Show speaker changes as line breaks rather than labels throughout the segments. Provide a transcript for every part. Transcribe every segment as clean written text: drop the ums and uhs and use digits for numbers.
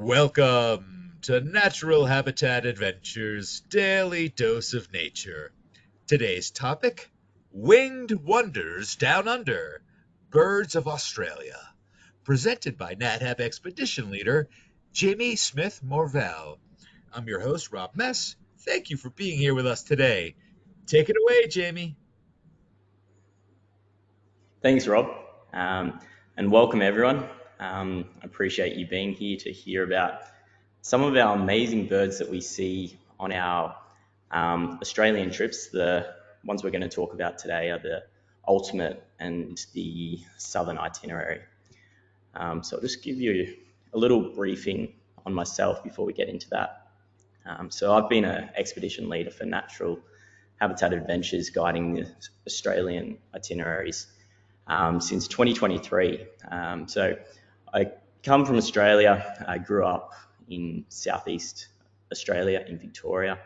Welcome to Natural Habitat Adventures Daily Dose of Nature. Today's topic, Winged Wonders Down Under, Birds of Australia, presented by NatHab Expedition Leader Jamie Smith-Morvell. I'm your host, Rob Mess. Thank you for being here with us today. Take it away, Jamie.
Thanks, Rob, and welcome everyone. I appreciate you being here to hear about some of our amazing birds that we see on our Australian trips. The ones we're going to talk about today are the ultimate and the southern itinerary. So I'll just give you a little briefing on myself before we get into that. So I've been an expedition leader for Natural Habitat Adventures, guiding the Australian itineraries since 2023. So I come from Australia. I grew up in southeast Australia in Victoria.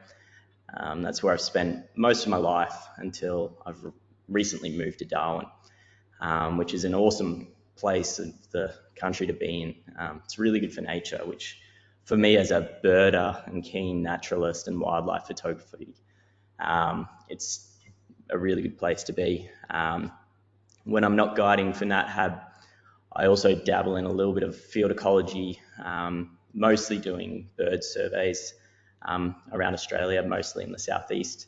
That's where I've spent most of my life until I've recently moved to Darwin, which is an awesome place of the country to be in. It's really good for nature, which for me as a birder and keen naturalist and wildlife photography, it's a really good place to be. When I'm not guiding for NatHab, I also dabble in a little bit of field ecology, mostly doing bird surveys around Australia, mostly in the southeast.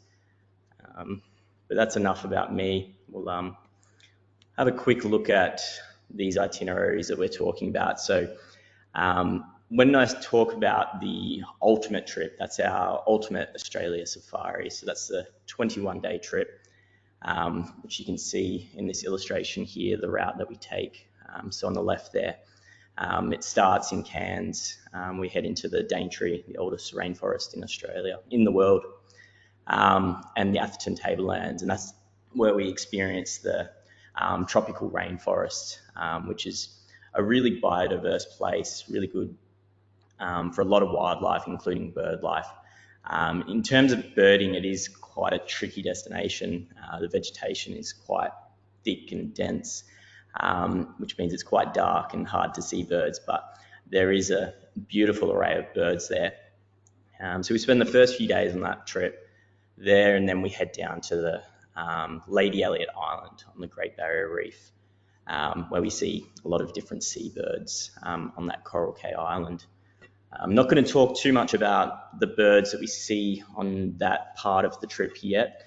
But that's enough about me. We'll have a quick look at these itineraries that we're talking about. So when I talk about the ultimate trip, that's our ultimate Australia safari. So that's the 21-day trip, which you can see in this illustration here, the route that we take. So on the left there, it starts in Cairns. We head into the Daintree, the oldest rainforest in Australia, in the world, and the Atherton Tablelands. And that's where we experience the tropical rainforest, which is a really biodiverse place, really good for a lot of wildlife, including bird life. In terms of birding, it is quite a tricky destination. The vegetation is quite thick and dense, which means it's quite dark and hard to see birds, but there is a beautiful array of birds there. So we spend the first few days on that trip there, and then we head down to the Lady Elliot Island on the Great Barrier Reef, where we see a lot of different seabirds on that Coral Cay Island. I'm not going to talk too much about the birds that we see on that part of the trip yet.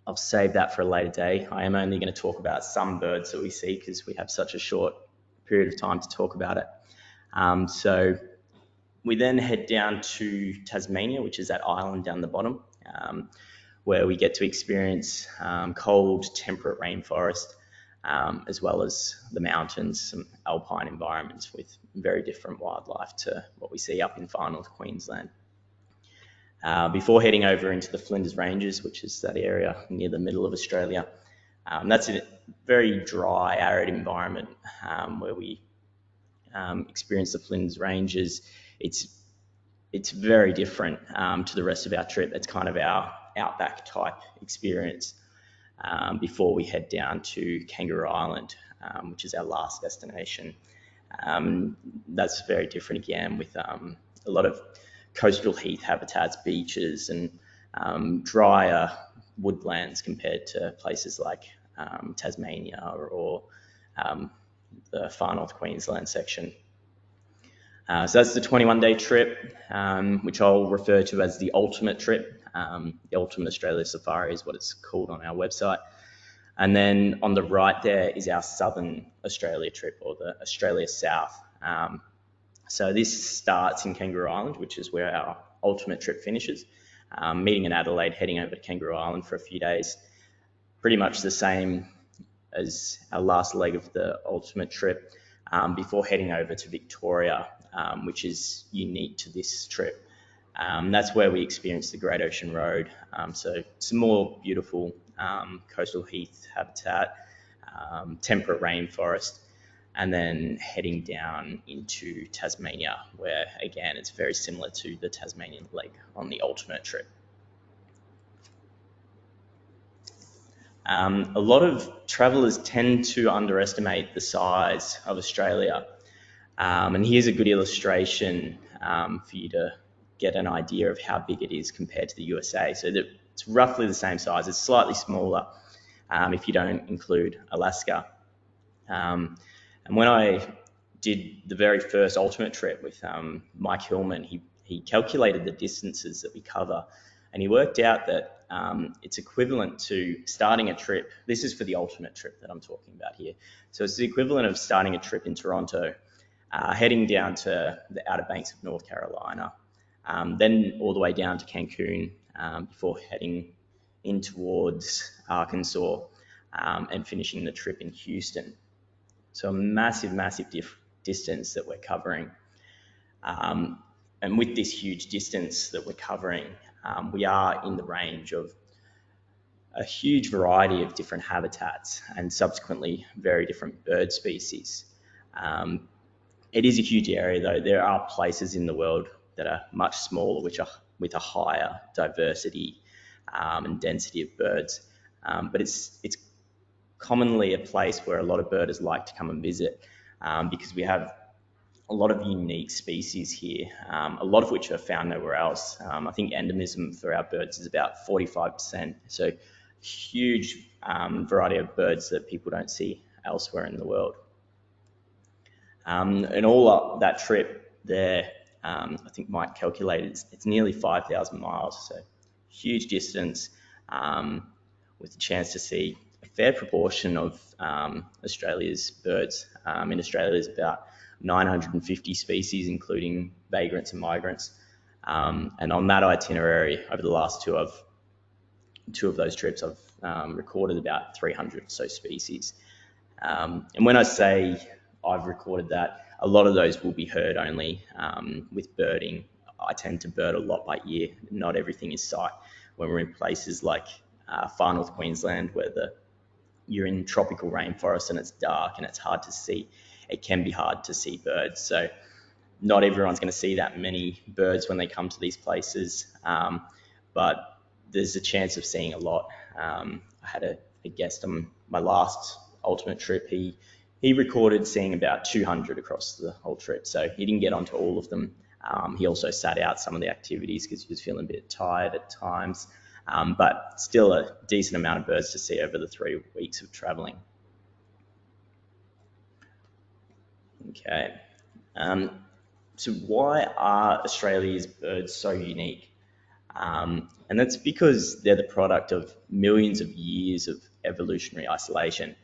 I'll save that for a later day. I am only going to talk about some birds that we see because we have such a short period of time to talk about it. So we then head down to Tasmania, which is that island down the bottom, where we get to experience cold, temperate rainforest, as well as the mountains, some alpine environments with very different wildlife to what we see up in far north Queensland. Before heading over into the Flinders Ranges, which is that area near the middle of Australia, that's a very dry, arid environment where we experience the Flinders Ranges. It's very different to the rest of our trip. It's kind of our outback type experience before we head down to Kangaroo Island, which is our last destination. That's very different again, with a lot of coastal heath habitats, beaches, and drier woodlands compared to places like Tasmania or the far north Queensland section. So that's the 21-day trip, which I'll refer to as the ultimate trip. The Ultimate Australia Safari is what it's called on our website. And then on the right there is our Southern Australia trip, or the Australia South. So this starts in Kangaroo Island, which is where our ultimate trip finishes. Meeting in Adelaide, heading over to Kangaroo Island for a few days. Pretty much the same as our last leg of the ultimate trip, before heading over to Victoria, which is unique to this trip. That's where we experience the Great Ocean Road. So some more beautiful coastal heath habitat, temperate rainforest, and then heading down into Tasmania, where again it's very similar to the Tasmanian leg on the ultimate trip. A lot of travellers tend to underestimate the size of Australia. And here's a good illustration for you to get an idea of how big it is compared to the USA. So it's roughly the same size. It's slightly smaller if you don't include Alaska. And when I did the very first ultimate trip with Mike Hillman, he calculated the distances that we cover, and he worked out that it's equivalent to starting a trip. This is for the ultimate trip that I'm talking about here. So it's the equivalent of starting a trip in Toronto, heading down to the Outer Banks of North Carolina, then all the way down to Cancun before heading in towards Arkansas and finishing the trip in Houston. So a massive, massive distance that we're covering. And with this huge distance that we're covering, we are in the range of a huge variety of different habitats and subsequently very different bird species. It is a huge area though. There are places in the world that are much smaller, which are with a higher diversity and density of birds. But it's commonly a place where a lot of birders like to come and visit because we have a lot of unique species here, a lot of which are found nowhere else. I think endemism for our birds is about 45%. So huge variety of birds that people don't see elsewhere in the world. And all up that trip there, I think Mike calculated it's nearly 5,000 miles, so huge distance with the chance to see a fair proportion of Australia's birds. In Australia, there's about 950 species, including vagrants and migrants. And on that itinerary, over the last two of those trips, I've recorded about 300 or so species. And when I say I've recorded that, a lot of those will be heard only with birding. I tend to bird a lot by ear. Not everything is sight. When we're in places like far north Queensland, where you're in tropical rainforest and it's dark and it's hard to see, it can be hard to see birds. So not everyone's going to see that many birds when they come to these places, but there's a chance of seeing a lot. I had a guest on my last ultimate trip. He recorded seeing about 200 across the whole trip, so he didn't get onto all of them. He also sat out some of the activities because he was feeling a bit tired at times, but still a decent amount of birds to see over the 3 weeks of traveling. Okay, so why are Australia's birds so unique? And that's because they're the product of millions of years of evolutionary isolation.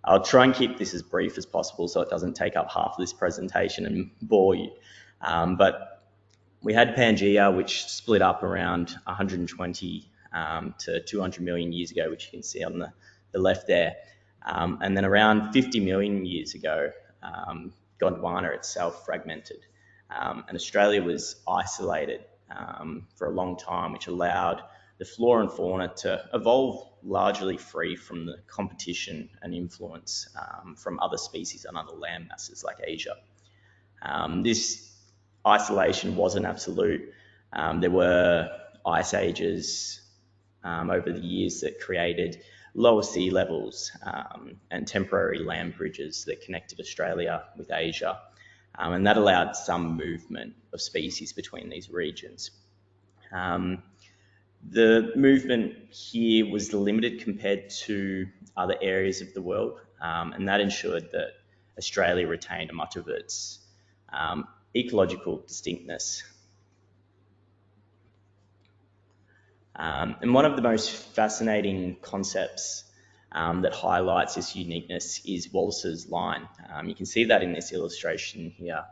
I'll try and keep this as brief as possible so it doesn't take up half of this presentation and bore you. But we had Pangea, which split up around 120 to 200 million years ago, which you can see on the left there. And then around 50 million years ago, Gondwana itself fragmented. And Australia was isolated for a long time, which allowed the flora and fauna to evolve largely free from the competition and influence from other species on other land masses like Asia. This isolation wasn't absolute. There were ice ages over the years that created lower sea levels and temporary land bridges that connected Australia with Asia. And that allowed some movement of species between these regions. The movement here was limited compared to other areas of the world, and that ensured that Australia retained much of its ecological distinctness. And one of the most fascinating concepts that highlights this uniqueness is Wallace's line. You can see that in this illustration here.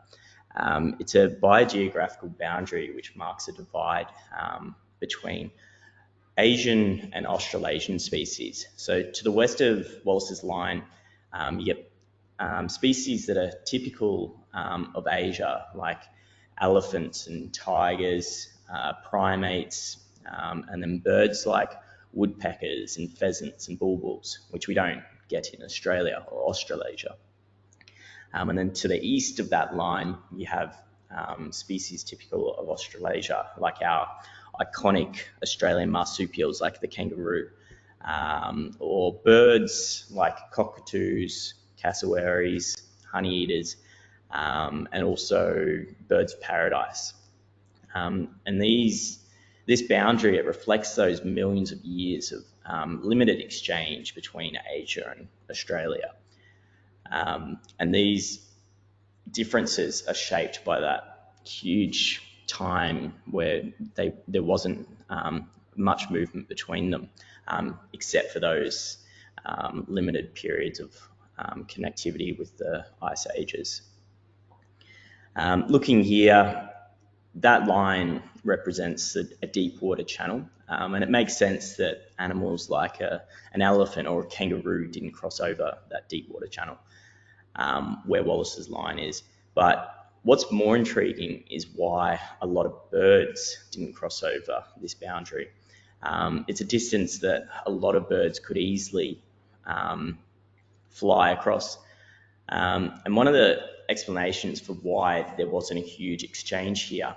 It's a biogeographical boundary which marks a divide between Asian and Australasian species. So to the west of Wallace's line, you get species that are typical of Asia, like elephants and tigers, primates, and then birds like woodpeckers and pheasants and bulbuls, which we don't get in Australia or Australasia. And then to the east of that line, you have species typical of Australasia, like our iconic Australian marsupials like the kangaroo, or birds like cockatoos, cassowaries, honeyeaters, and also birds of paradise. And this boundary, it reflects those millions of years of limited exchange between Asia and Australia. And these differences are shaped by that huge time where there wasn't much movement between them, except for those limited periods of connectivity with the ice ages. Looking here, that line represents a deep water channel, and it makes sense that animals like an elephant or a kangaroo didn't cross over that deep water channel where Wallace's line is. But what's more intriguing is why a lot of birds didn't cross over this boundary. It's a distance that a lot of birds could easily fly across. And one of the explanations for why there wasn't a huge exchange here,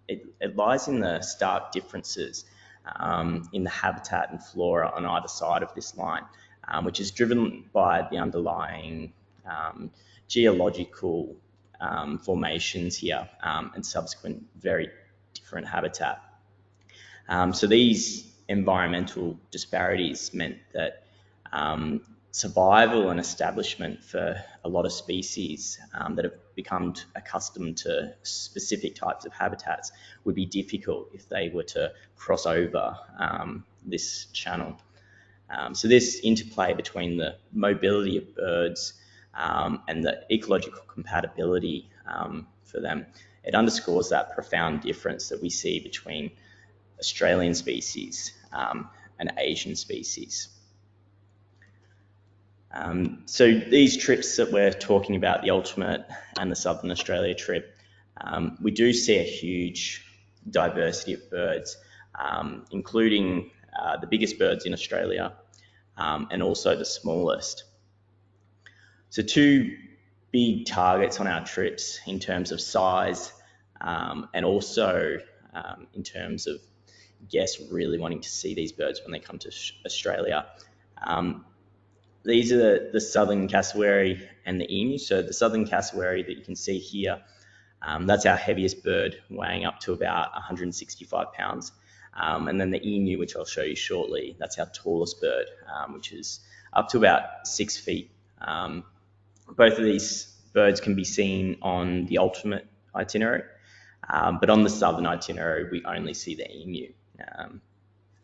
it lies in the stark differences in the habitat and flora on either side of this line, which is driven by the underlying geological formations here and subsequent very different habitat. So these environmental disparities meant that survival and establishment for a lot of species that have become accustomed to specific types of habitats would be difficult if they were to cross over this channel. So this interplay between the mobility of birds and the ecological compatibility for them, it underscores that profound difference that we see between Australian species and Asian species. So these trips that we're talking about, the ultimate and the Southern Australia trip, we do see a huge diversity of birds, including the biggest birds in Australia and also the smallest. So two big targets on our trips in terms of size and also in terms of guests really wanting to see these birds when they come to Australia. These are the southern cassowary and the emu. So the southern cassowary that you can see here, that's our heaviest bird, weighing up to about 165 pounds. And then the emu, which I'll show you shortly, that's our tallest bird, which is up to about 6 feet. Both of these birds can be seen on the ultimate itinerary, but on the southern itinerary, we only see the emu.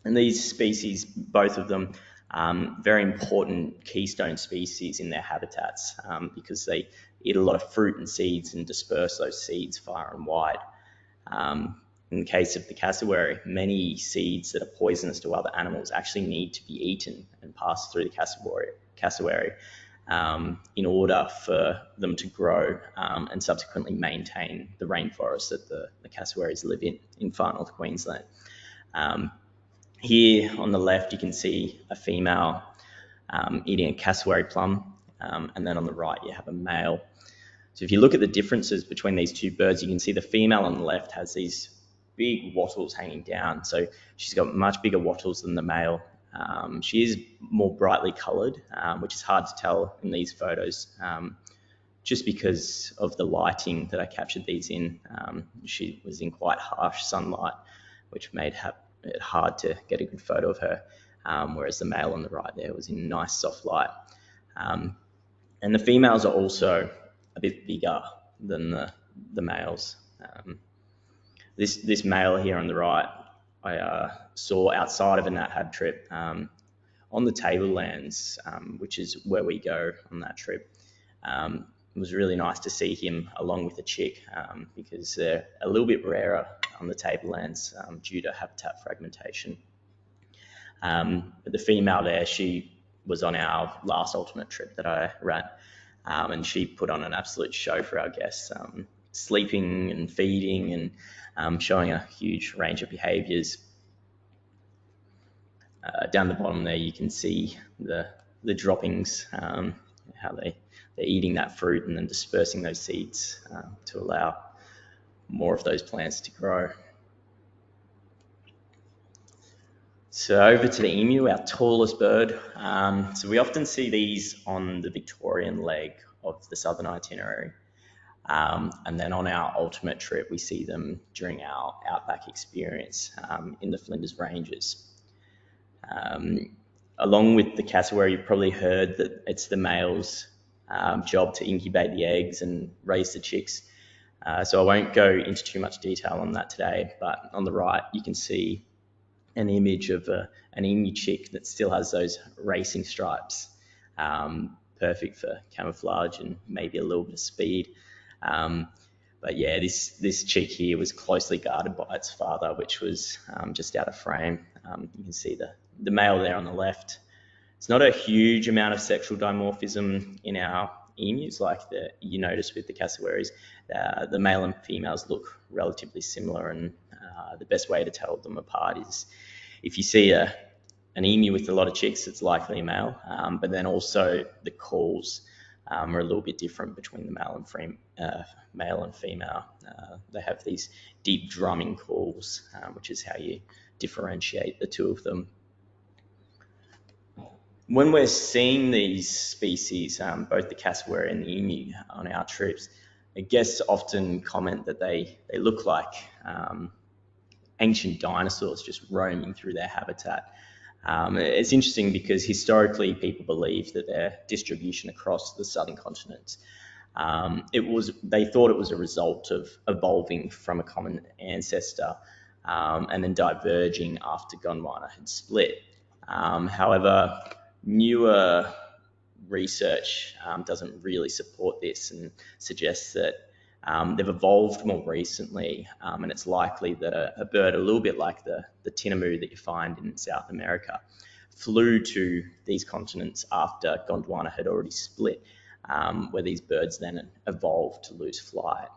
And these species, both of them, very important keystone species in their habitats because they eat a lot of fruit and seeds and disperse those seeds far and wide. In the case of the cassowary, many seeds that are poisonous to other animals actually need to be eaten and pass through the cassowary in order for them to grow and subsequently maintain the rainforest that the cassowaries live in far north Queensland. Here on the left, you can see a female eating a cassowary plum, and then on the right, you have a male. So if you look at the differences between these two birds, you can see the female on the left has these big wattles hanging down. So she's got much bigger wattles than the male. She is more brightly coloured, which is hard to tell in these photos, just because of the lighting that I captured these in. She was in quite harsh sunlight, which made it hard to get a good photo of her, whereas the male on the right there was in nice soft light. And the females are also a bit bigger than the males. This male here on the right, I saw outside of a Nat Hab trip on the tablelands, which is where we go on that trip. It was really nice to see him along with the chick because they're a little bit rarer on the tablelands due to habitat fragmentation. But the female there, she was on our last ultimate trip that I ran, and she put on an absolute show for our guests, sleeping and feeding and showing a huge range of behaviours. Down the bottom there, you can see the droppings, how they're eating that fruit and then dispersing those seeds to allow more of those plants to grow. So over to the emu, our tallest bird. So we often see these on the Victorian leg of the southern itinerary. And then on our ultimate trip, we see them during our outback experience in the Flinders Ranges. Along with the cassowary, you've probably heard that it's the male's job to incubate the eggs and raise the chicks. So I won't go into too much detail on that today, but on the right you can see an image of an emu chick that still has those racing stripes, perfect for camouflage and maybe a little bit of speed. But yeah, this chick here was closely guarded by its father, which was just out of frame. You can see the male there on the left. It's not a huge amount of sexual dimorphism in our emus like you notice with the cassowaries. The male and females look relatively similar, and the best way to tell them apart is if you see an emu with a lot of chicks, it's likely a male, but then also the calls are a little bit different between the male and female. They have these deep drumming calls, which is how you differentiate the two of them. When we're seeing these species, both the cassowary and the emu on our trips, guests often comment that they look like ancient dinosaurs just roaming through their habitat. It's interesting because historically people believed that their distribution across the southern continent, they thought it was a result of evolving from a common ancestor and then diverging after Gondwana had split. However, newer research doesn't really support this and suggests that they've evolved more recently, and it's likely that a bird a little bit like the tinamou that you find in South America flew to these continents after Gondwana had already split, where these birds then evolved to lose flight.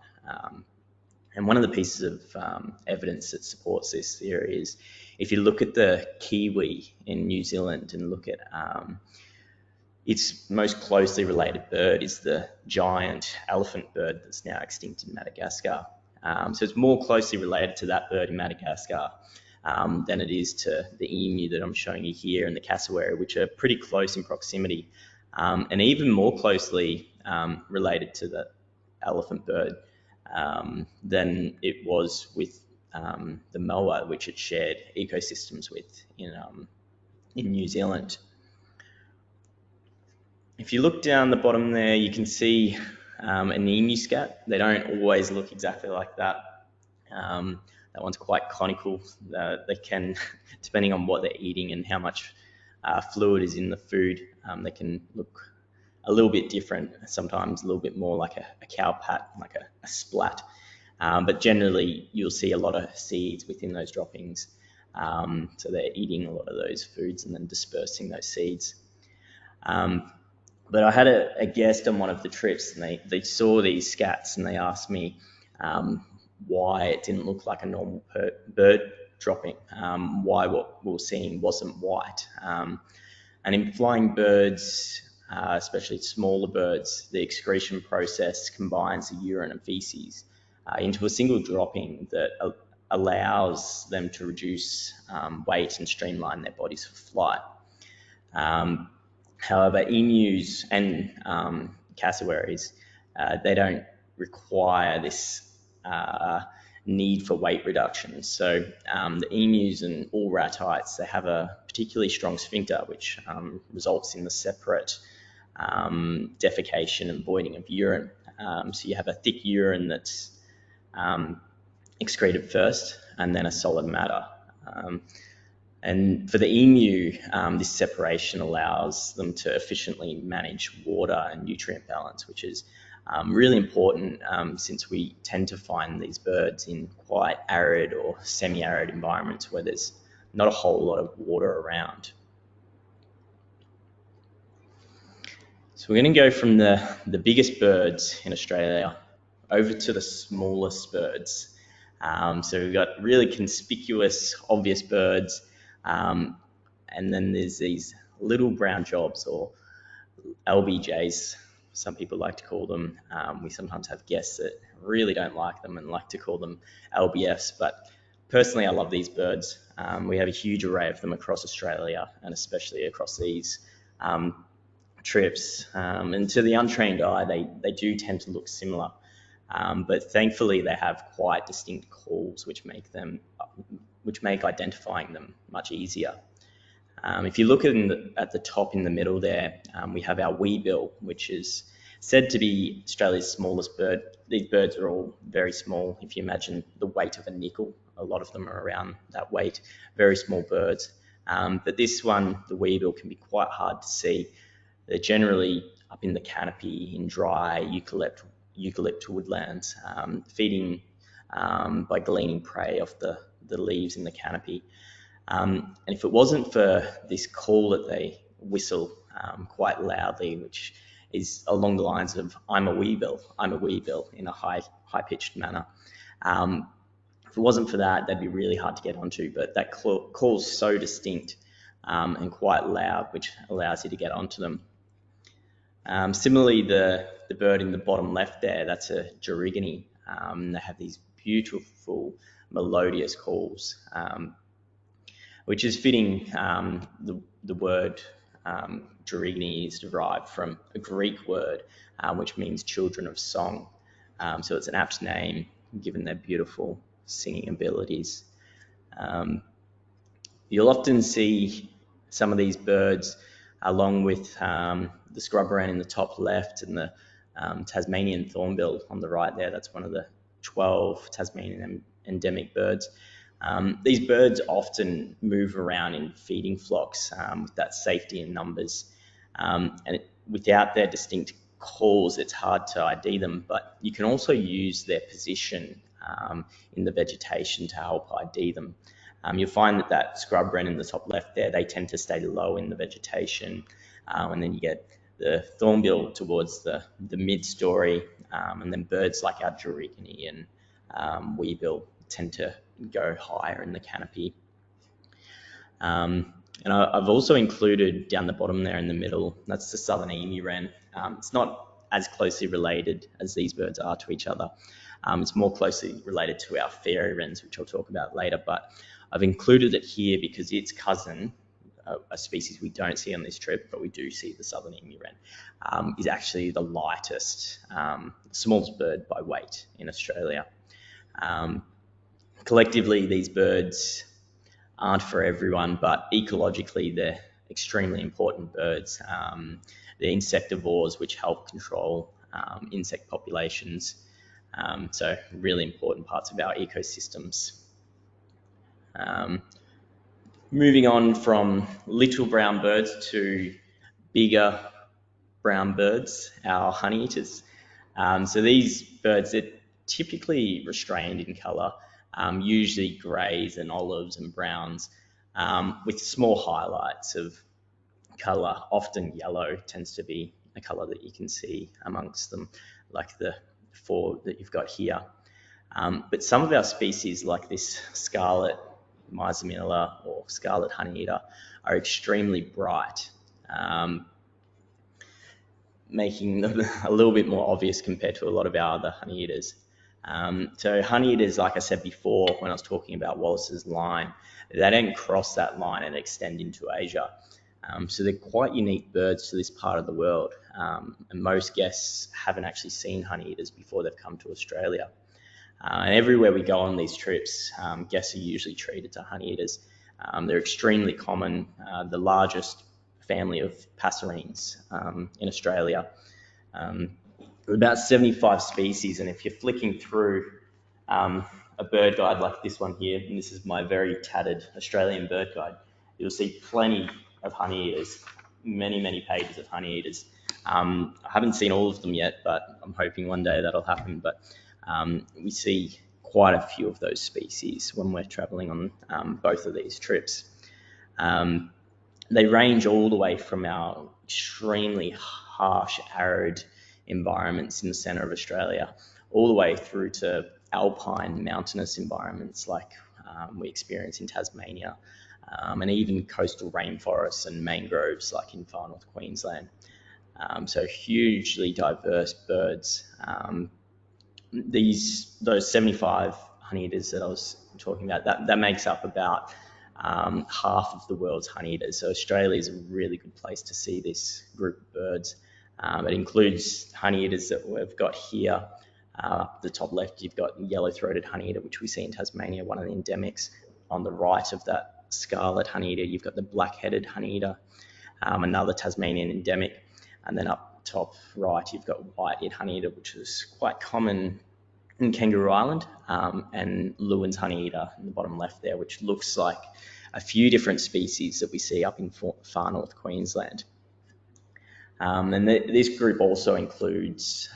And one of the pieces of evidence that supports this theory is if you look at the kiwi in New Zealand and look at its most closely related bird is the giant elephant bird that's now extinct in Madagascar. So it's more closely related to that bird in Madagascar than it is to the emu that I'm showing you here and the cassowary, which are pretty close in proximity, and even more closely related to the elephant bird than it was with the moa, which it shared ecosystems with in New Zealand. If you look down the bottom there, you can see an emu scat. They don't always look exactly like that. That one's quite conical. They can, depending on what they're eating and how much fluid is in the food, they can look a little bit different, sometimes a little bit more like a cow pat, like a splat. But generally, you'll see a lot of seeds within those droppings. So they're eating a lot of those foods and then dispersing those seeds. But I had a guest on one of the trips, and they saw these scats, and they asked me why it didn't look like a normal bird dropping, why what we were seeing wasn't white. And in flying birds, especially smaller birds, the excretion process combines the urine and feces into a single dropping that allows them to reduce weight and streamline their bodies for flight. However, emus and cassowaries, they don't require this need for weight reduction. So the emus and all ratites, they have a particularly strong sphincter, which results in the separate defecation and voiding of urine. So you have a thick urine that's excreted first, and then a solid matter. And for the emu, this separation allows them to efficiently manage water and nutrient balance, which is really important since we tend to find these birds in quite arid or semi-arid environments where there's not a whole lot of water around. So we're going to go from the biggest birds in Australia over to the smallest birds. So we've got really conspicuous, obvious birds, and then there's these little brown jobs, or LBJs, some people like to call them. We sometimes have guests that really don't like them and like to call them LBFs, but personally I love these birds. We have a huge array of them across Australia, and especially across these trips. And to the untrained eye, they do tend to look similar. but thankfully they have quite distinct calls which make identifying them much easier. If you look at the top in the middle there, we have our weebill, which is said to be Australia's smallest bird. These birds are all very small. If you imagine the weight of a nickel, a lot of them are around that weight, very small birds. But this one, the weebill, can be quite hard to see. They're generally up in the canopy in dry eucalypt woodlands, feeding by gleaning prey off the leaves in the canopy. And if it wasn't for this call that they whistle quite loudly, which is along the lines of I'm a weebill in a high-pitched manner. If it wasn't for that, they'd be really hard to get onto, but that call's so distinct and quite loud, which allows you to get onto them. Similarly, the bird in the bottom left there, that's a gerygony. They have these beautiful melodious calls, which is fitting. The word gerygony is derived from a Greek word, which means children of song. So it's an apt name given their beautiful singing abilities. You'll often see some of these birds along with the scrub wren in the top left and the Tasmanian thornbill on the right there. That's one of the 12 Tasmanian endemic birds. These birds often move around in feeding flocks with that safety in numbers. Without their distinct calls, it's hard to ID them, but you can also use their position in the vegetation to help ID them. You'll find that scrub wren in the top left there, they tend to stay low in the vegetation, and then you get the thornbill towards the mid-story, and then birds like our gerygony and weebill tend to go higher in the canopy. And I've also included down the bottom there in the middle, that's the southern emu wren. It's not as closely related as these birds are to each other. It's more closely related to our fairy wrens, which I'll talk about later, but I've included it here because its cousin, a species we don't see on this trip, but we do see the southern emu wren, is actually the lightest, smallest bird by weight in Australia. Collectively, these birds aren't for everyone, but ecologically, they're extremely important birds. They're insectivores, which help control insect populations. So really important parts of our ecosystems. Moving on from little brown birds to bigger brown birds, our honeyeaters. So these birds are typically restrained in colour, usually greys and olives and browns, with small highlights of colour. Often yellow tends to be a colour that you can see amongst them, like the 4 that you've got here. But some of our species, like this scarlet Myzamila or scarlet honeyeater, are extremely bright, making them a little bit more obvious compared to a lot of our other honeyeaters. So honeyeaters, like I said before, when I was talking about Wallace's line, they don't cross that line and extend into Asia. So they're quite unique birds to this part of the world. And most guests haven't actually seen honeyeaters before they've come to Australia. And everywhere we go on these trips, guests are usually treated to honeyeaters. They're extremely common, the largest family of passerines in Australia. About 75 species, and if you're flicking through a bird guide like this one here, and this is my very tattered Australian bird guide, you'll see plenty of honeyeaters, many pages of honeyeaters. I haven't seen all of them yet, but I'm hoping one day that'll happen. But we see quite a few of those species when we're traveling on both of these trips. They range all the way from our extremely harsh, arid environments in the centre of Australia, all the way through to alpine, mountainous environments like we experience in Tasmania, and even coastal rainforests and mangroves like in far north Queensland. So hugely diverse birds. Those 75 honeyeaters that I was talking about, that makes up about half of the world's honeyeaters. So Australia is a really good place to see this group of birds. It includes honeyeaters that we've got here, The top left, you've got yellow-throated honeyeater, which we see in Tasmania, one of the endemics. On the right of that scarlet honeyeater, you've got the black-headed honeyeater, another Tasmanian endemic. And then up top right, you've got white-eared honeyeater, which is quite common in Kangaroo Island, and Lewin's honeyeater in the bottom left there, which looks like a few different species that we see up in far north Queensland. And this group also includes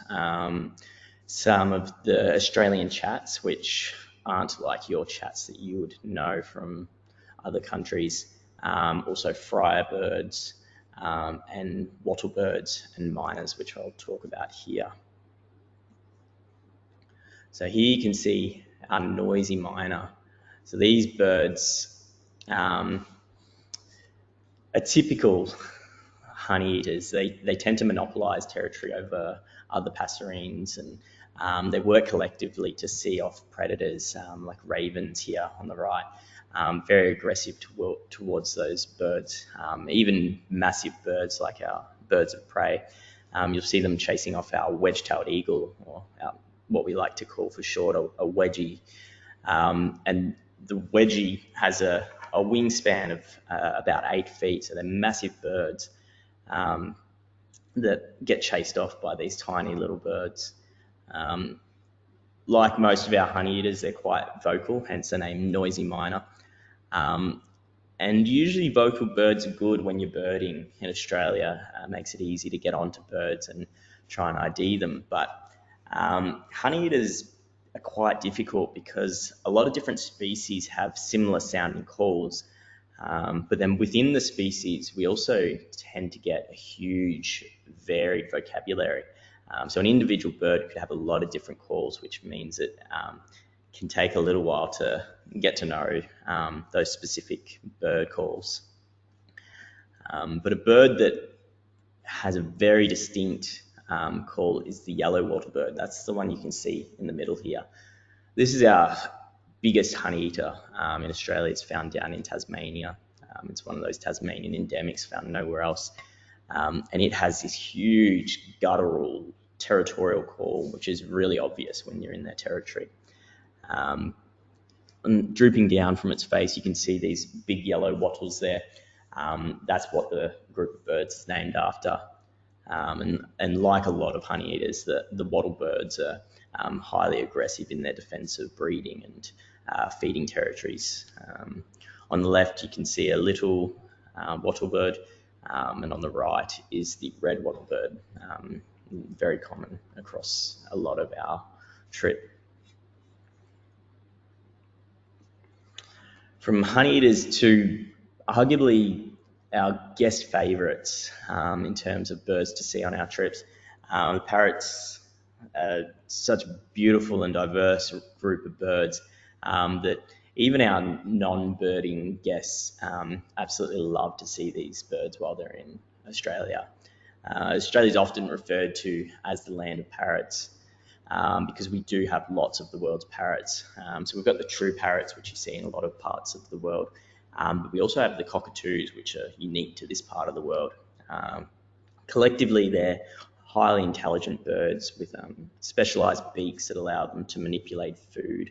some of the Australian chats, which aren't like your chats that you would know from other countries. Also friarbirds, and wattlebirds and miners, which I'll talk about here. So here you can see our noisy miner. So these birds are typical honeyeaters. They tend to monopolise territory over other passerines, and they work collectively to see off predators, like ravens here on the right. Very aggressive towards those birds, even massive birds like our birds of prey. You'll see them chasing off our wedge-tailed eagle, or what we like to call for short a wedgie. And the wedgie has a wingspan of about 8 feet, so they're massive birds that get chased off by these tiny little birds. Like most of our honeyeaters, they're quite vocal, hence the name noisy miner. And usually vocal birds are good when you're birding in Australia. Makes it easy to get onto birds and try and ID them. But honeyeaters are quite difficult because a lot of different species have similar sounding calls. But then within the species, we also tend to get a huge varied vocabulary. So an individual bird could have a lot of different calls, which means it can take a little while to get to know those specific bird calls. But a bird that has a very distinct call is the yellow wattlebird. That's the one you can see in the middle here. This is our biggest honeyeater in Australia. It's found down in Tasmania. It's one of those Tasmanian endemics found nowhere else. And it has this huge guttural territorial call, which is really obvious when you're in their territory. And drooping down from its face, you can see these big yellow wattles there. That's what the group of birds is named after. And like a lot of honeyeaters, the wattlebirds are highly aggressive in their defense of breeding and feeding territories. On the left, you can see a little wattlebird, and on the right is the red wattlebird, very common across a lot of our trip. From honeyeaters to arguably our guest favourites in terms of birds to see on our trips. The parrots are such a beautiful and diverse group of birds that even our non-birding guests absolutely love to see these birds while they're in Australia. Australia is often referred to as the land of parrots because we do have lots of the world's parrots. So we've got the true parrots, which you see in a lot of parts of the world. But we also have the cockatoos, which are unique to this part of the world. Collectively, they're highly intelligent birds with specialised beaks that allow them to manipulate food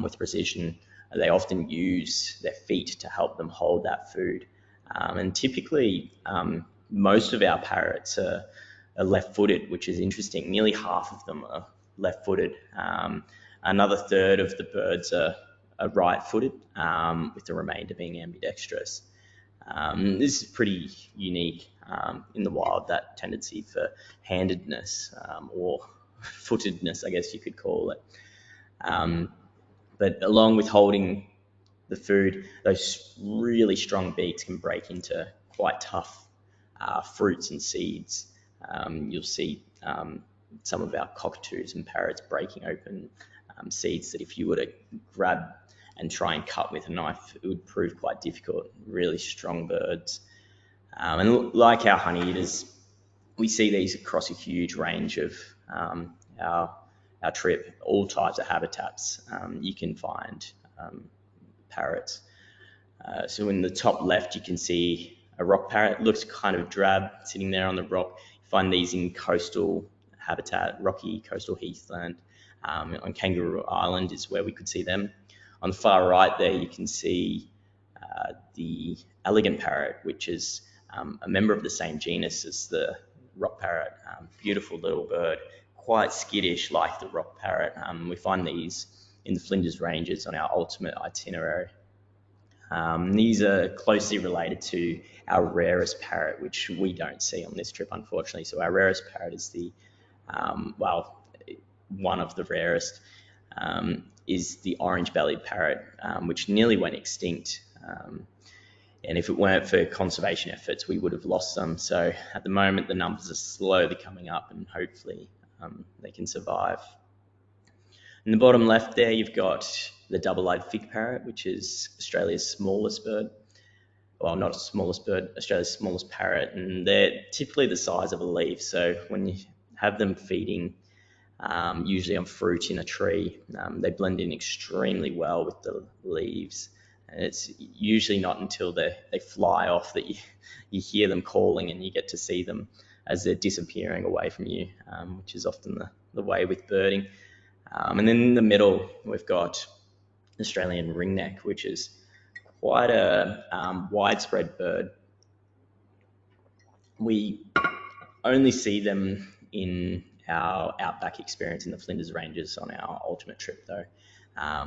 with precision. They often use their feet to help them hold that food. And typically, most of our parrots are left-footed, which is interesting. Nearly half of them are left-footed. Another third of the birds are right-footed, with the remainder being ambidextrous. This is pretty unique in the wild, that tendency for handedness or footedness, I guess you could call it. But along with holding the food, those really strong beaks can break into quite tough fruits and seeds. You'll see some of our cockatoos and parrots breaking open seeds that if you were to grab and try and cut with a knife, it would prove quite difficult. Really strong birds. And like our honeyeaters, we see these across a huge range of our trip, all types of habitats. You can find parrots. So in the top left, you can see a rock parrot. It looks kind of drab, sitting there on the rock. You find these in coastal habitat, rocky coastal heathland. On Kangaroo Island is where we could see them. On the far right there, you can see the elegant parrot, which is a member of the same genus as the rock parrot. Beautiful little bird, quite skittish like the rock parrot. We find these in the Flinders Ranges on our ultimate itinerary. These are closely related to our rarest parrot, which we don't see on this trip, unfortunately. So our rarest parrot is one of the rarest is the orange-bellied parrot, which nearly went extinct. And if it weren't for conservation efforts, we would have lost them. So at the moment, the numbers are slowly coming up, and hopefully they can survive. In the bottom left there, you've got the double-eyed fig parrot, which is Australia's smallest bird. Well, not the smallest bird, Australia's smallest parrot, and they're typically the size of a leaf. So when you have them feeding, usually on fruit in a tree, they blend in extremely well with the leaves. And it's usually not until they fly off that you hear them calling and you get to see them as they're disappearing away from you, which is often the way with birding. And then in the middle, we've got Australian ringneck, which is quite a widespread bird. We only see them in our outback experience in the Flinders Ranges on our ultimate trip, though.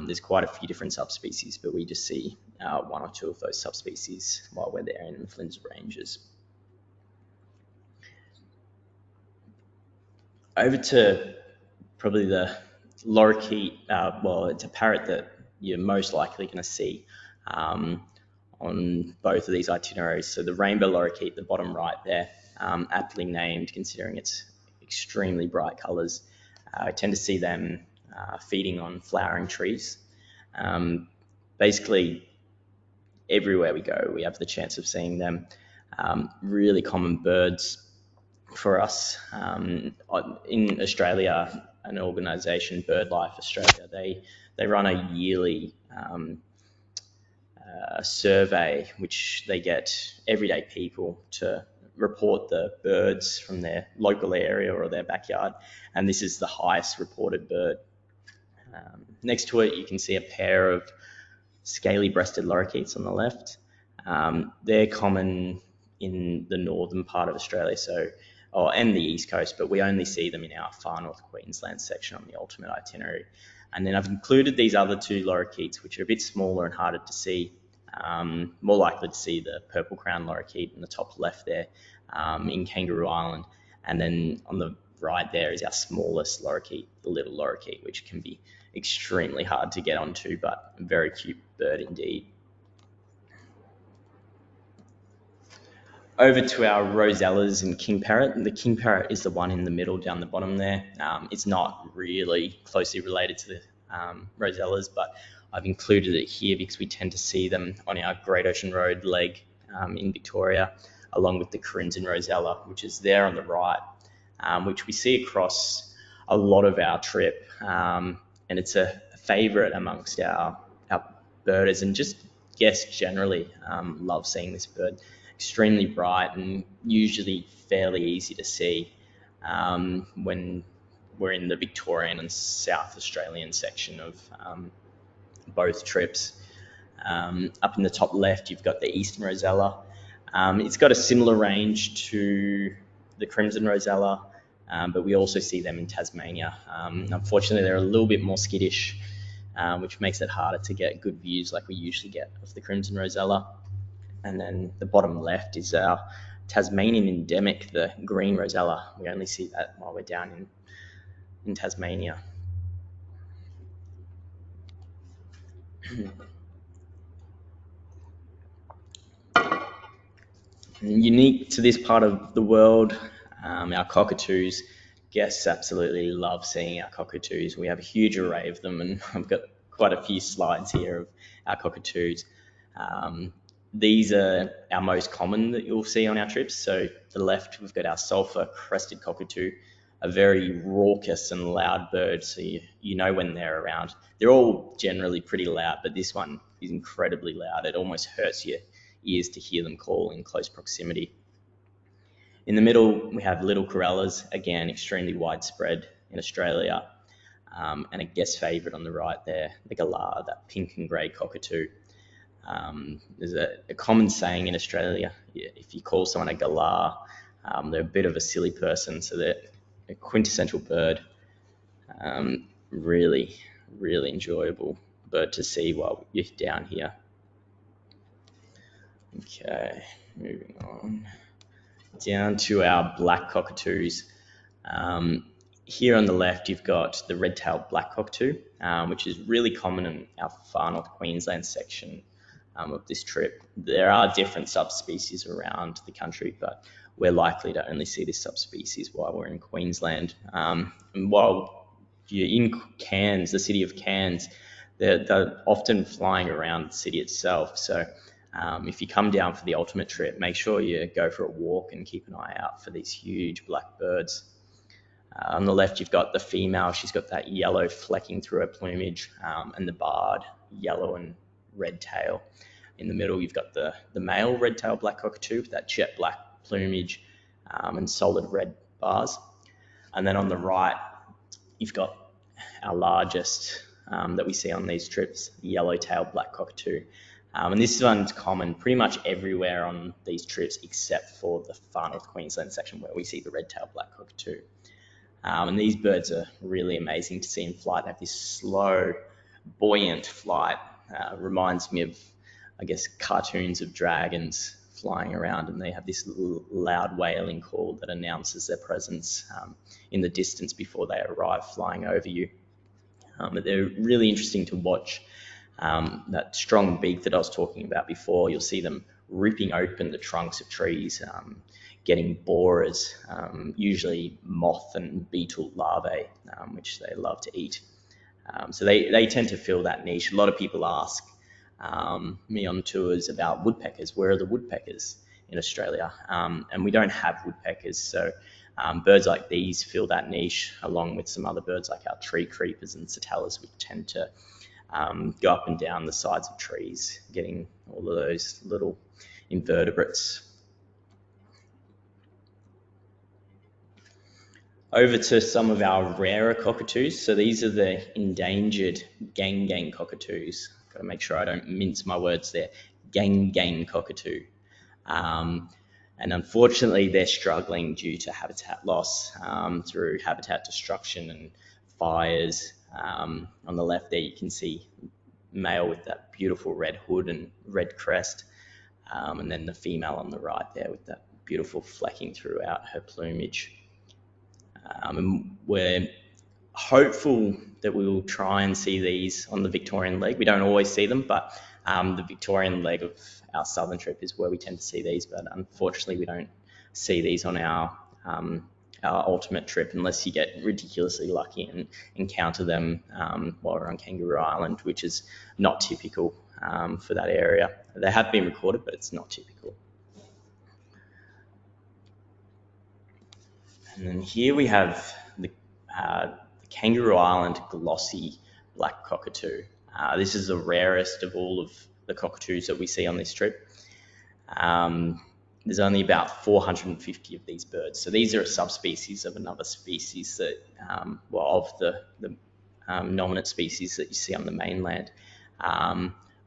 There's quite a few different subspecies, but we just see one or two of those subspecies while we're there in the Flinders Ranges. Over to probably the lorikeet. It's a parrot that you're most likely going to see on both of these itineraries. So the rainbow lorikeet, the bottom right there, aptly named considering its extremely bright colours. I tend to see them feeding on flowering trees. Basically, everywhere we go, we have the chance of seeing them. Really common birds for us. In Australia, an organisation, BirdLife Australia, they run a yearly survey which they get everyday people to report the birds from their local area or their backyard, and this is the highest reported bird. Next to it, you can see a pair of scaly-breasted lorikeets on the left. They're common in the northern part of Australia, and the east coast, but we only see them in our far north Queensland section on the ultimate itinerary. And then I've included these other two lorikeets, which are a bit smaller and harder to see. More likely to see the purple crown lorikeet in the top left there in Kangaroo Island. And then on the right there is our smallest lorikeet, the little lorikeet, which can be extremely hard to get onto, but a very cute bird indeed. Over to our rosellas and king parrot. The king parrot is the one in the middle down the bottom there. It's not really closely related to the rosellas, but I've included it here because we tend to see them on our Great Ocean Road leg in Victoria, along with the crimson rosella, which is there on the right, which we see across a lot of our trip. And it's a favourite amongst our birders, and just guests generally love seeing this bird. Extremely bright and usually fairly easy to see when we're in the Victorian and South Australian section of both trips. Up in the top left, you've got the Eastern Rosella. It's got a similar range to the Crimson Rosella, but we also see them in Tasmania. Unfortunately, they're a little bit more skittish, which makes it harder to get good views like we usually get of the Crimson Rosella. And then the bottom left is our Tasmanian endemic, the green rosella. We only see that while we're down in Tasmania. Unique to this part of the world, our cockatoos. Guests absolutely love seeing our cockatoos. We have a huge array of them, and I've got quite a few slides here of our cockatoos. These are our most common that you'll see on our trips. So to the left, we've got our sulphur-crested cockatoo, a very raucous and loud bird, so you know when they're around. They're all generally pretty loud, but this one is incredibly loud. It almost hurts your ears to hear them call in close proximity. In the middle, we have little corellas, again, extremely widespread in Australia. and a guest favourite on the right there, the galah, that pink and grey cockatoo. There's a common saying in Australia, if you call someone a galah, they're a bit of a silly person, so they're a quintessential bird. Really, really enjoyable bird to see while you're down here. Okay, moving on. Down to our black cockatoos. Here on the left, you've got the red-tailed black cockatoo, which is really common in our far north Queensland section of this trip. There are different subspecies around the country, but we're likely to only see this subspecies while we're in Queensland. And while you're in Cairns, the city of Cairns, they're often flying around the city itself. So if you come down for the ultimate trip, make sure you go for a walk and keep an eye out for these huge black birds. On the left, you've got the female. She's got that yellow flecking through her plumage, and the barred yellow and red tail. In the middle, you've got the male red-tailed black cockatoo with that jet black plumage and solid red bars. And then on the right, you've got our largest that we see on these trips, the yellow-tailed black cockatoo. And this one's common pretty much everywhere on these trips except for the far north Queensland section where we see the red-tailed black cockatoo. And these birds are really amazing to see in flight. They have this slow, buoyant flight. Reminds me of, I guess, cartoons of dragons flying around, and they have this loud wailing call that announces their presence in the distance before they arrive flying over you. But they're really interesting to watch. That strong beak that I was talking about before, you'll see them ripping open the trunks of trees, getting borers, usually moth and beetle larvae, which they love to eat. So they tend to fill that niche. A lot of people ask me on tours about woodpeckers. Where are the woodpeckers in Australia? And we don't have woodpeckers, so birds like these fill that niche along with some other birds like our tree creepers and satellas, which tend to go up and down the sides of trees, getting all of those little invertebrates. Over to some of our rarer cockatoos. So these are the endangered gang cockatoos. Got to make sure I don't mince my words there. Gang cockatoo. And unfortunately, they're struggling due to habitat loss through habitat destruction and fires. On the left there, you can see male with that beautiful red hood and red crest. And then the female on the right there with that beautiful flecking throughout her plumage. And we're hopeful that we will try and see these on the Victorian leg. We don't always see them, but the Victorian leg of our southern trip is where we tend to see these. But unfortunately, we don't see these on our ultimate trip unless you get ridiculously lucky and encounter them while we're on Kangaroo Island, which is not typical for that area. They have been recorded, but it's not typical. And then here we have the Kangaroo Island glossy black cockatoo. This is the rarest of all of the cockatoos that we see on this trip. There's only about 450 of these birds. So these are a subspecies of another species that, of the nominate species that you see on the mainland.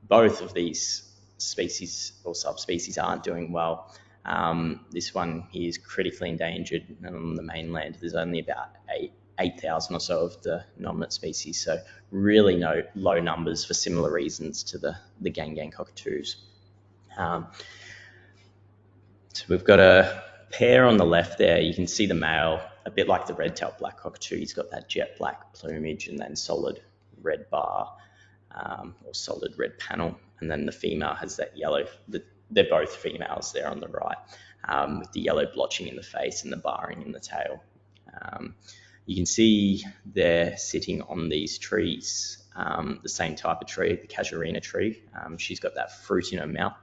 Both of these species or subspecies aren't doing well. This one here is critically endangered, and on the mainland there's only about 8,000 or so of the nominate species, so really low numbers for similar reasons to the gang cockatoos. So we've got a pair on the left there. You can see the male, a bit like the red-tailed black cockatoo. He's got that jet black plumage and then solid red bar or solid red panel, and then the female has that yellow. They're both females there on the right, with the yellow blotching in the face and the barring in the tail. You can see they're sitting on these trees, the same type of tree, the casuarina tree. She's got that fruit in her mouth,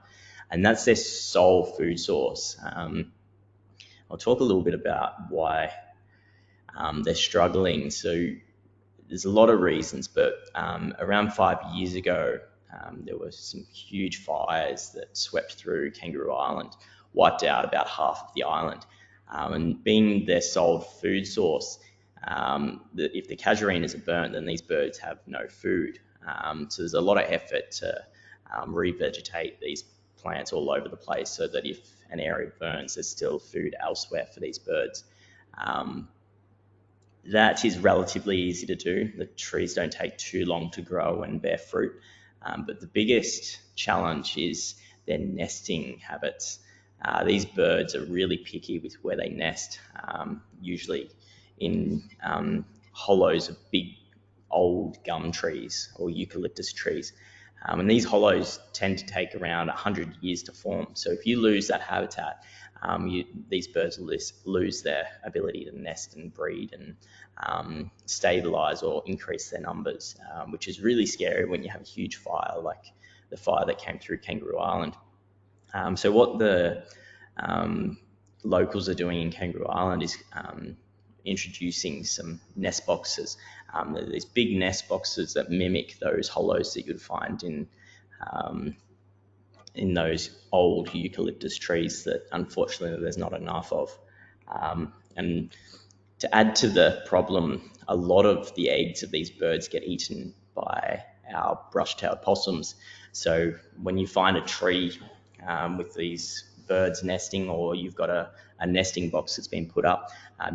and that's their sole food source. I'll talk a little bit about why they're struggling. So there's a lot of reasons, but around 5 years ago, there were some huge fires that swept through Kangaroo Island, wiped out about half of the island. And being their sole food source, if the casuarinas are burnt, then these birds have no food. So there's a lot of effort to revegetate these plants all over the place so that if an area burns, there's still food elsewhere for these birds. That is relatively easy to do. The trees don't take too long to grow and bear fruit. But the biggest challenge is their nesting habits. These birds are really picky with where they nest, usually in hollows of big old gum trees or eucalyptus trees. And these hollows tend to take around 100 years to form. So if you lose that habitat, these birds lose their ability to nest and breed and stabilize or increase their numbers, which is really scary when you have a huge fire like the fire that came through Kangaroo Island. So what the locals are doing in Kangaroo Island is introducing some nest boxes. These big nest boxes that mimic those hollows that you'd find in those old eucalyptus trees that unfortunately there's not enough of. And to add to the problem, a lot of the eggs of these birds get eaten by our brush-tailed possums. So when you find a tree with these birds nesting, or you've got a nesting box that's been put up,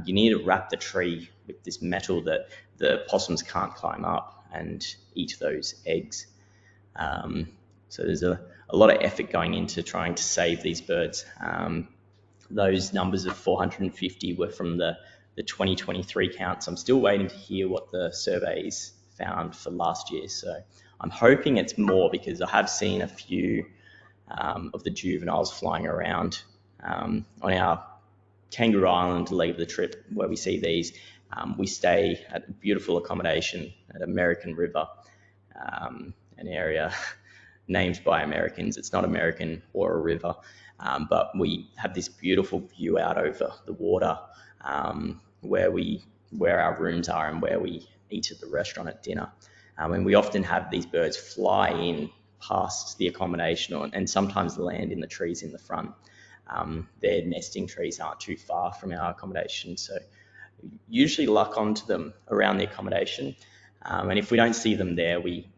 you need to wrap the tree with this metal that the possums can't climb up and eat those eggs. So there's a lot of effort going into trying to save these birds. Those numbers of 450 were from the 2023 counts. I'm still waiting to hear what the surveys found for last year. So I'm hoping it's more, because I have seen a few of the juveniles flying around on our Kangaroo Island leg of the trip where we see these. We stay at a beautiful accommodation at American River, an area named by Americans. It's not American or a river, but we have this beautiful view out over the water where our rooms are and where we eat at the restaurant at dinner. And we often have these birds fly in past the accommodation and sometimes land in the trees in the front. Their nesting trees aren't too far from our accommodation, so usually luck onto them around the accommodation. And if we don't see them there, we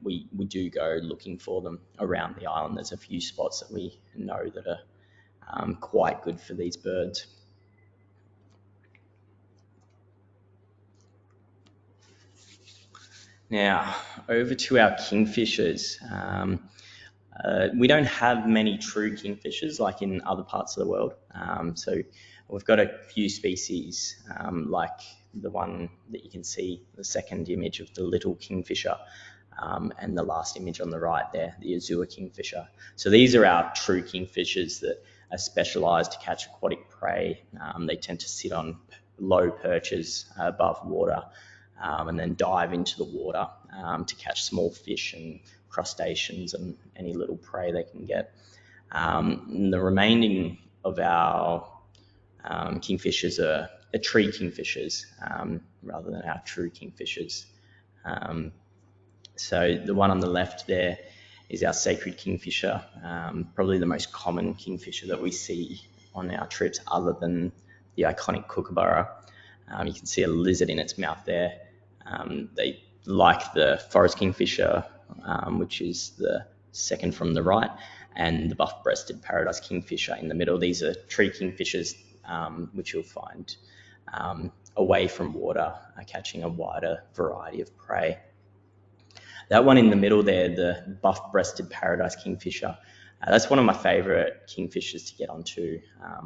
do go looking for them around the island. There's a few spots that we know that are quite good for these birds. Now, over to our kingfishers. We don't have many true kingfishers like in other parts of the world. So we've got a few species like the one that you can see, the second image of the little kingfisher, and the last image on the right there, the azure kingfisher. So these are our true kingfishers that are specialised to catch aquatic prey. They tend to sit on low perches above water and then dive into the water to catch small fish and crustaceans and any little prey they can get. And the remaining of our kingfishers are tree kingfishers rather than our true kingfishers. So the one on the left there is our sacred kingfisher, probably the most common kingfisher that we see on our trips other than the iconic kookaburra. You can see a lizard in its mouth there. They like the forest kingfisher, which is the second from the right, and the buff-breasted paradise kingfisher in the middle. These are tree kingfishers, which you'll find away from water, catching a wider variety of prey. That one in the middle there, the buff-breasted paradise kingfisher, that's one of my favourite kingfishers to get onto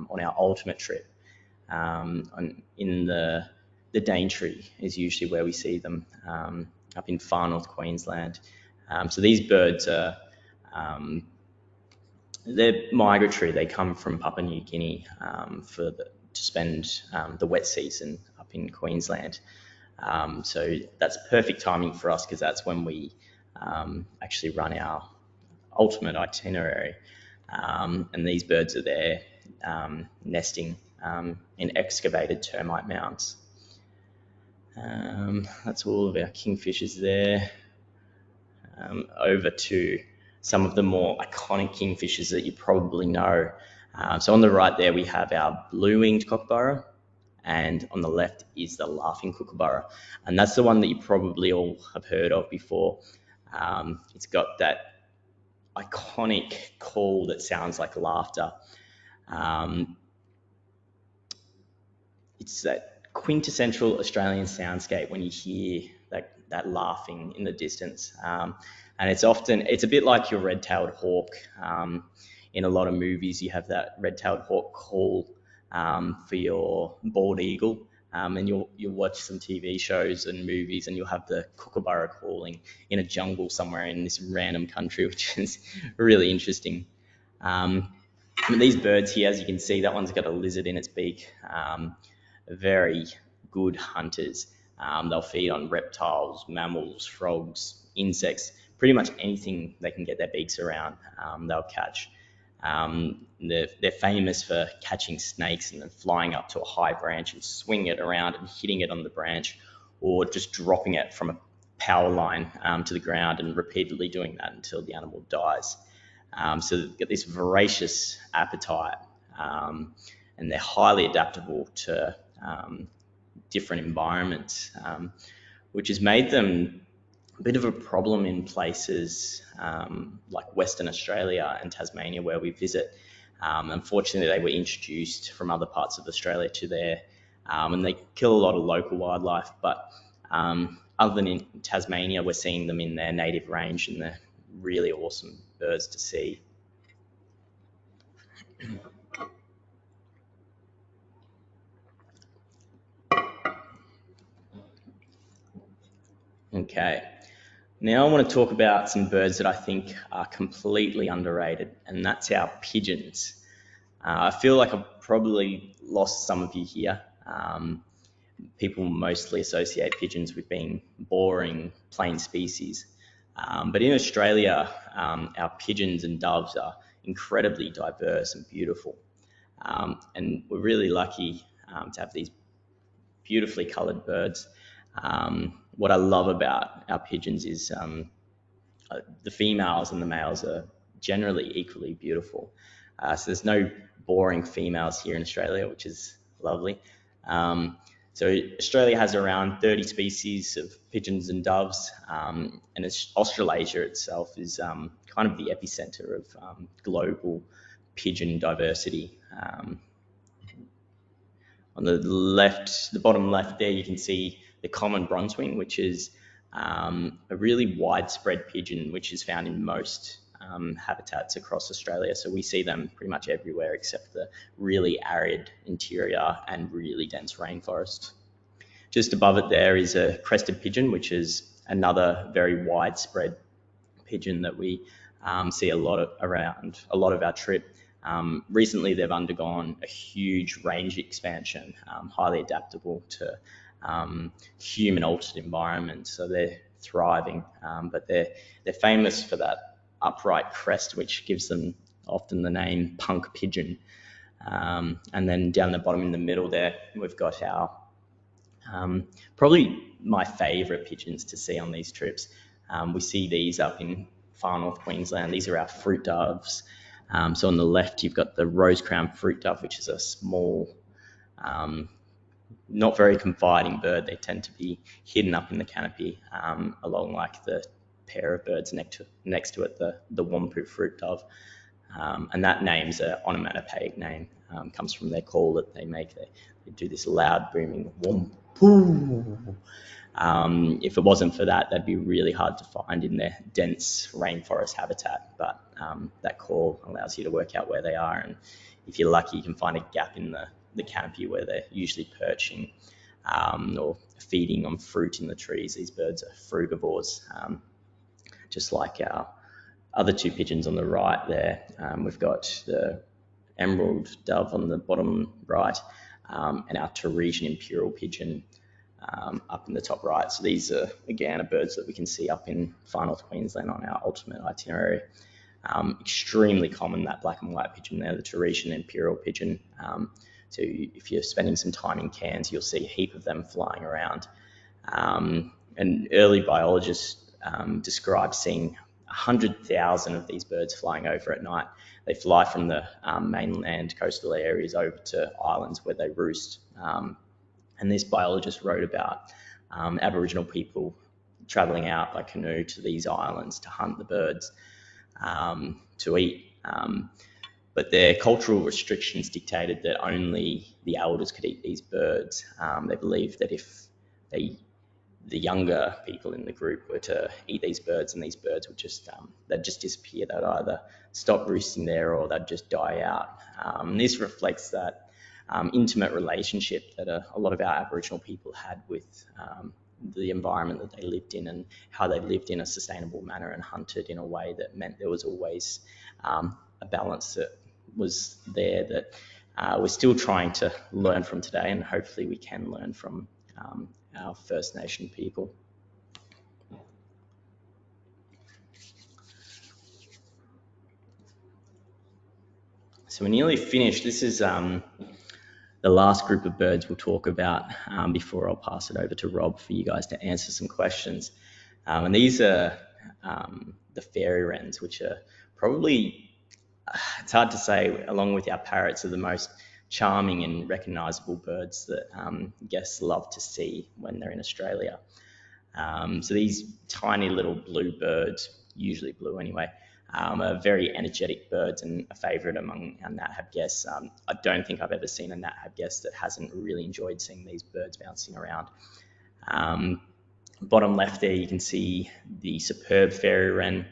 on our ultimate trip. In the Daintree is usually where we see them, up in far north Queensland. So these birds are they're migratory. They come from Papua New Guinea to spend the wet season up in Queensland. So that's perfect timing for us because that's when we actually run our ultimate itinerary. And these birds are there nesting in excavated termite mounds. That's all of our kingfishers there. Over to some of the more iconic kingfishers that you probably know. So on the right there we have our blue-winged kookaburra, and on the left is the laughing kookaburra. And that's the one that you probably all have heard of before. It's got that iconic call that sounds like laughter. It's that quintessential Australian soundscape when you hear that laughing in the distance. And it's a bit like your red-tailed hawk. In a lot of movies, you have that red-tailed hawk call for your bald eagle. And you'll watch some TV shows and movies, and you'll have the kookaburra calling in a jungle somewhere in this random country, which is really interesting. These birds here, as you can see, that one's got a lizard in its beak. Very good hunters. They'll feed on reptiles, mammals, frogs, insects, pretty much anything they can get their beaks around, they'll catch. They're famous for catching snakes and then flying up to a high branch and swinging it around and hitting it on the branch, or just dropping it from a power line to the ground and repeatedly doing that until the animal dies. So they've got this voracious appetite, and they're highly adaptable to different environments, which has made them a bit of a problem in places like Western Australia and Tasmania, where we visit. Unfortunately, they were introduced from other parts of Australia to there, and they kill a lot of local wildlife. But other than in Tasmania, we're seeing them in their native range, and they're really awesome birds to see. Okay, now I want to talk about some birds that I think are completely underrated, and that's our pigeons. I feel like I've probably lost some of you here. People mostly associate pigeons with being boring, plain species. But in Australia, our pigeons and doves are incredibly diverse and beautiful. And we're really lucky to have these beautifully coloured birds. What I love about our pigeons is the females and the males are generally equally beautiful. So there's no boring females here in Australia, which is lovely. So Australia has around 30 species of pigeons and doves, and Australasia itself is kind of the epicenter of global pigeon diversity. On the left, the bottom left there, you can see the common bronzewing, which is a really widespread pigeon, which is found in most habitats across Australia. So we see them pretty much everywhere except the really arid interior and really dense rainforest. Just above it there is a crested pigeon, which is another very widespread pigeon that we see a lot of around a lot of our trip. Recently, they've undergone a huge range expansion, highly adaptable to human-altered environments, so they're thriving. But they're famous for that upright crest, which gives them often the name punk pigeon. And then down the bottom in the middle there, we've got our probably my favourite pigeons to see on these trips. We see these up in far north Queensland. These are our fruit doves. So on the left, you've got the rose-crowned fruit dove, which is a small, not very confiding bird. They tend to be hidden up in the canopy, along like the pair of birds next to it, the wampu fruit dove. And that name's an onomatopoeic name, comes from their call that they make. They do this loud booming wampu. If it wasn't for that, they'd be really hard to find in their dense rainforest habitat. But that call allows you to work out where they are, and if you're lucky, you can find a gap in the canopy where they're usually perching or feeding on fruit in the trees. These birds are frugivores, just like our other two pigeons on the right there. We've got the emerald dove on the bottom right, and our Teresian imperial pigeon up in the top right. So these are, again, birds that we can see up in far north Queensland on our ultimate itinerary. Extremely common, that black and white pigeon there, the Teresian imperial pigeon. So if you're spending some time in Cairns, you'll see a heap of them flying around. And early biologists described seeing 100,000 of these birds flying over at night. They fly from the mainland coastal areas over to islands where they roost. And this biologist wrote about Aboriginal people travelling out by canoe to these islands to hunt the birds to eat. But their cultural restrictions dictated that only the elders could eat these birds. They believed that if the younger people in the group were to eat these birds, and these birds would they'd just disappear. They'd either stop roosting there or they'd just die out. This reflects that intimate relationship that a lot of our Aboriginal people had with the environment that they lived in, and how they lived in a sustainable manner and hunted in a way that meant there was always a balance that was there that we're still trying to learn from today, and hopefully we can learn from our First Nation people. So we're nearly finished. This is the last group of birds we'll talk about before I'll pass it over to Rob for you guys to answer some questions. And these are the fairy wrens, which are probably, it's hard to say, along with our parrots, are the most charming and recognisable birds that guests love to see when they're in Australia. So these tiny little blue birds, usually blue anyway, are very energetic birds and a favourite among our NatHab guests. I don't think I've ever seen a NatHab guest that hasn't really enjoyed seeing these birds bouncing around. Bottom left there, you can see the superb fairy wren,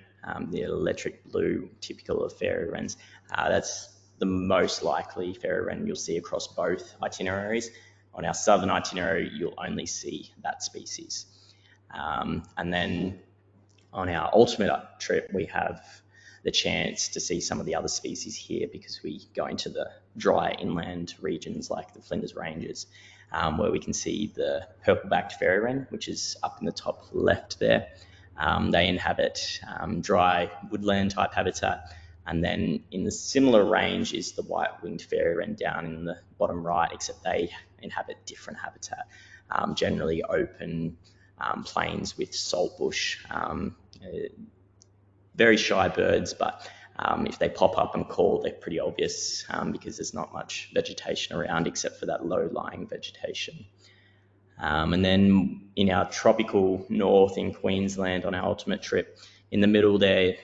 the electric blue, typical of fairy wrens. That's the most likely fairy wren you'll see across both itineraries. On our southern itinerary, you'll only see that species. And then on our ultimate trip, we have the chance to see some of the other species here because we go into the dry inland regions like the Flinders Ranges, where we can see the purple-backed fairy wren, which is up in the top left there. They inhabit dry woodland type habitat. And then in the similar range is the white-winged fairy wren down in the bottom right, except they inhabit different habitat, generally open plains with saltbush. Very shy birds, but if they pop up and call, they're pretty obvious because there's not much vegetation around except for that low-lying vegetation. And then in our tropical north in Queensland on our ultimate trip, in the middle there,